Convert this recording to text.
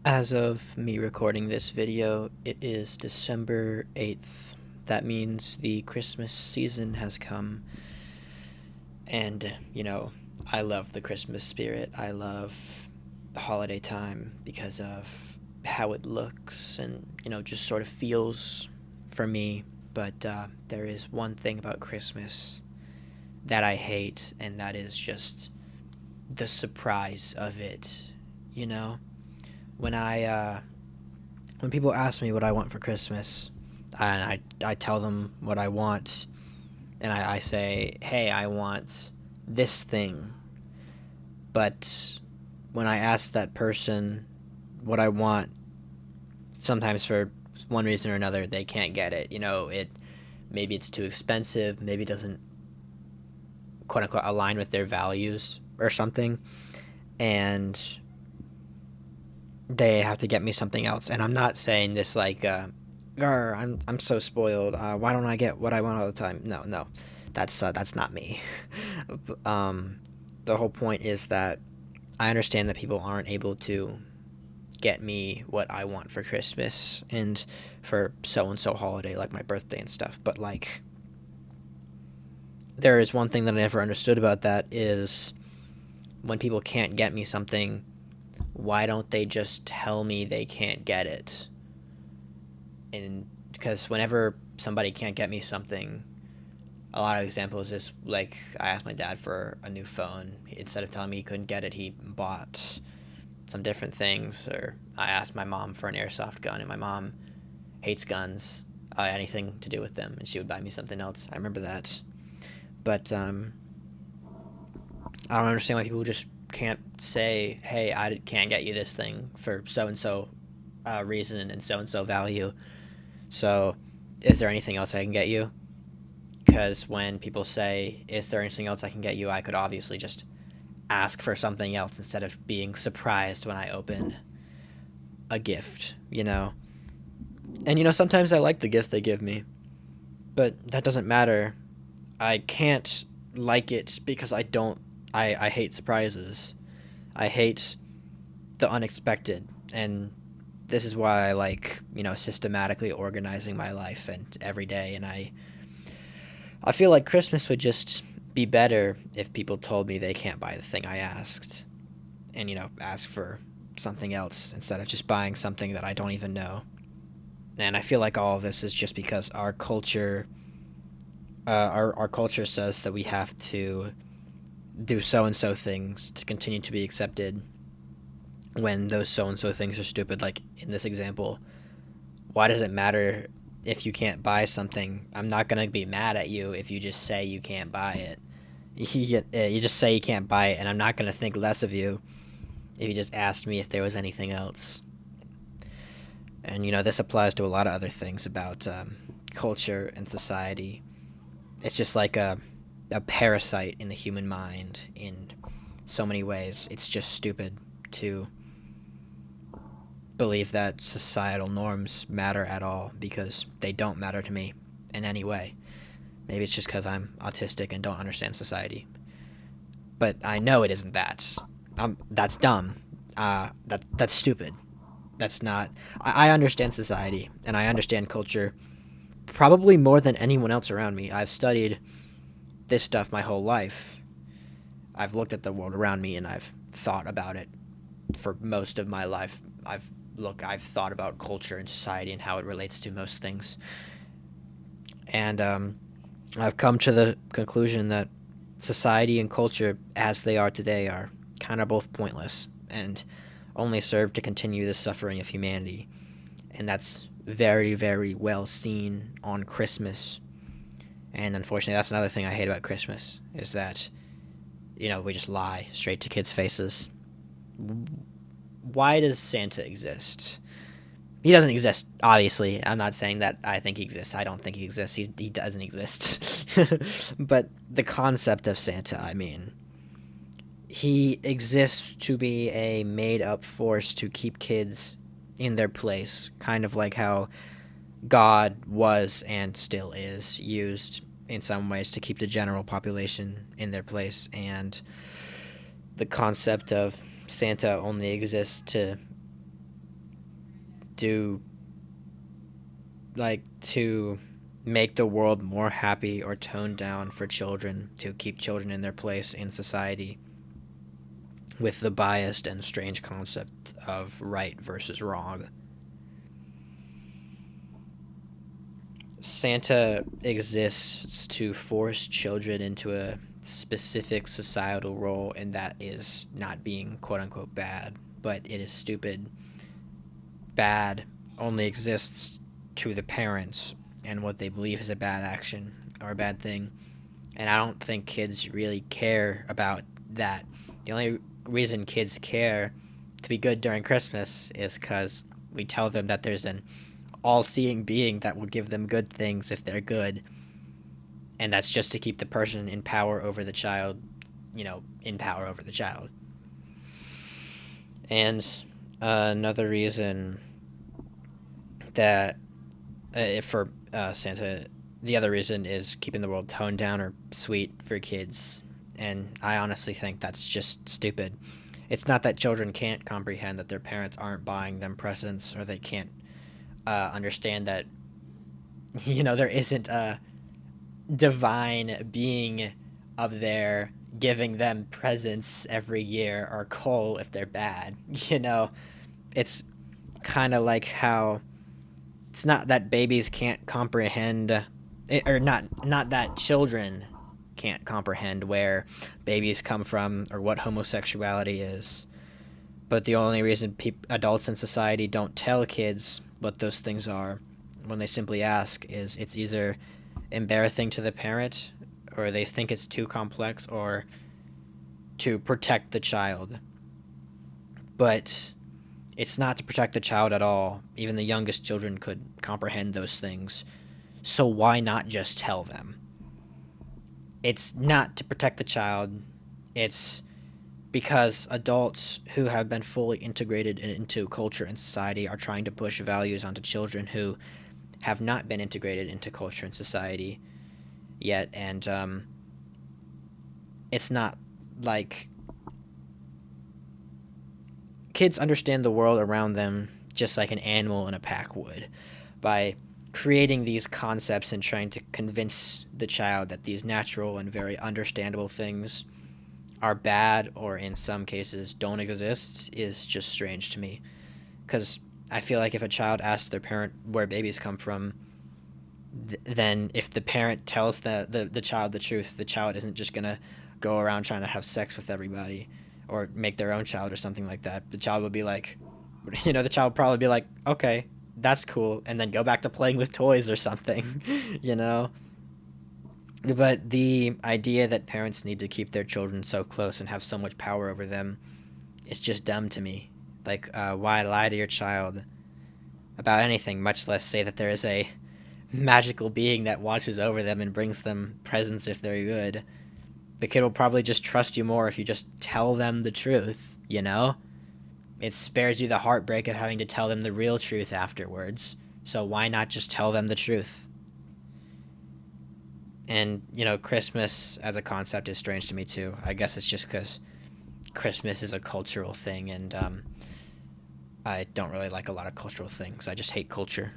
As of me recording this video, it is December 8th. That means the Christmas season has come. And, I love the Christmas spirit. I love the holiday time because of how it looks and, just sort of feels for me. But there is one thing about Christmas that I hate, and that is just the surprise of it, you know? When when people ask me what I want for Christmas, and I tell them what I want, and I say, hey, I want this thing. But when I ask that person what I want, sometimes for one reason or another, they can't get it. Maybe it's too expensive, maybe it doesn't quote unquote align with their values or something, and they have to get me something else. And I'm not saying this like, I'm so spoiled. Why don't I get what I want all the time? No, no, that's not me. um, the whole point is that I understand that people aren't able to get me what I want for Christmas and for so and so holiday, like my birthday and stuff. But like, there is one thing that I never understood about that is when people can't get me something, why don't they just tell me they can't get it? And because whenever somebody can't get me something, a lot of examples is like I asked my dad for a new phone. Instead of telling me he couldn't get it, he bought some different things. Or I asked my mom for an airsoft gun, and my mom hates guns, anything to do with them, and she would buy me something else. I remember that. But I don't understand why people just can't say, hey, I can't get you this thing for so and so reason and so value. So, is there anything else I can get you? Because when people say, is there anything else I can get you, I could obviously just ask for something else instead of being surprised when I open a gift. And, sometimes I like the gift they give me, but that doesn't matter. I can't like it because I don't. I hate surprises. I hate the unexpected. And this is why I like, systematically organizing my life and every day. And I feel like Christmas would just be better if people told me they can't buy the thing I asked and, ask for something else instead of just buying something that I don't even know. And I feel like all of this is just because our culture, our culture says that we have to do so and so things to continue to be accepted when those so and so things are stupid. Like in this example, why does it matter if you can't buy something? I'm not going to be mad at you if you just say you can't buy it. You just say you can't buy it, and I'm not going to think less of you if you just asked me if there was anything else. And, this applies to a lot of other things about culture and society. It's just like a parasite in the human mind in so many ways. It's just stupid to believe that societal norms matter at all because they don't matter to me in any way. Maybe it's just because I'm autistic and don't understand society. But I know it isn't that. That's dumb. That's stupid. That's not. I understand society and I understand culture probably more than anyone else around me. I've studied this stuff my whole life. I've looked at the world around me and I've thought about it for most of my life. I've thought about culture and society and how it relates to most things. And I've come to the conclusion that society and culture as they are today are kind of both pointless and only serve to continue the suffering of humanity. And that's very, very well seen on Christmas. And unfortunately, that's another thing I hate about Christmas is that, we just lie straight to kids' faces. Why does Santa exist? He doesn't exist, obviously. I'm not saying that I think he exists. I don't think he exists. He doesn't exist. But the concept of Santa, he exists to be a made-up force to keep kids in their place, kind of like how God was and still is used in some ways to keep the general population in their place. And the concept of Santa only exists to do like to make the world more happy or toned down for children to keep children in their place in society with the biased and strange concept of right versus wrong. Santa exists to force children into a specific societal role, and that is not being quote unquote bad, but it is stupid. Bad only exists to the parents and what they believe is a bad action or a bad thing. And I don't think kids really care about that. The only reason kids care to be good during Christmas is because we tell them that there's an all seeing being that will give them good things if they're good. And that's just to keep the person in power over the child, in power over the child. And another reason that for Santa, the other reason is keeping the world toned down or sweet for kids. And I honestly think that's just stupid. It's not that children can't comprehend that their parents aren't buying them presents, or they can't understand that, there isn't a divine being up there giving them presents every year or coal if they're bad. It's kind of like how it's not that babies can't comprehend, or not that children can't comprehend where babies come from or what homosexuality is. But the only reason adults in society don't tell kids what those things are when they simply ask is it's either embarrassing to the parent, or they think it's too complex, or to protect the child. But it's not to protect the child at all. Even the youngest children could comprehend those things. So why not just tell them? It's not to protect the child. It's because adults who have been fully integrated into culture and society are trying to push values onto children who have not been integrated into culture and society yet. And it's not like kids understand the world around them just like an animal in a pack would, by creating these concepts and trying to convince the child that these natural and very understandable things are bad, or in some cases don't exist, is just strange to me. Because I feel like if a child asks their parent where babies come from, then if the parent tells the child the truth, the child isn't just going to go around trying to have sex with everybody or make their own child or something like that. The child would be like, the child would probably be like, okay, that's cool, and then go back to playing with toys or something, But the idea that parents need to keep their children so close and have so much power over them is just dumb to me. Like, why lie to your child about anything, much less say that there is a magical being that watches over them and brings them presents if they're good? The kid will probably just trust you more if you just tell them the truth, It spares you the heartbreak of having to tell them the real truth afterwards. So why not just tell them the truth? And, Christmas as a concept is strange to me too. I guess it's just because Christmas is a cultural thing, and I don't really like a lot of cultural things. I just hate culture.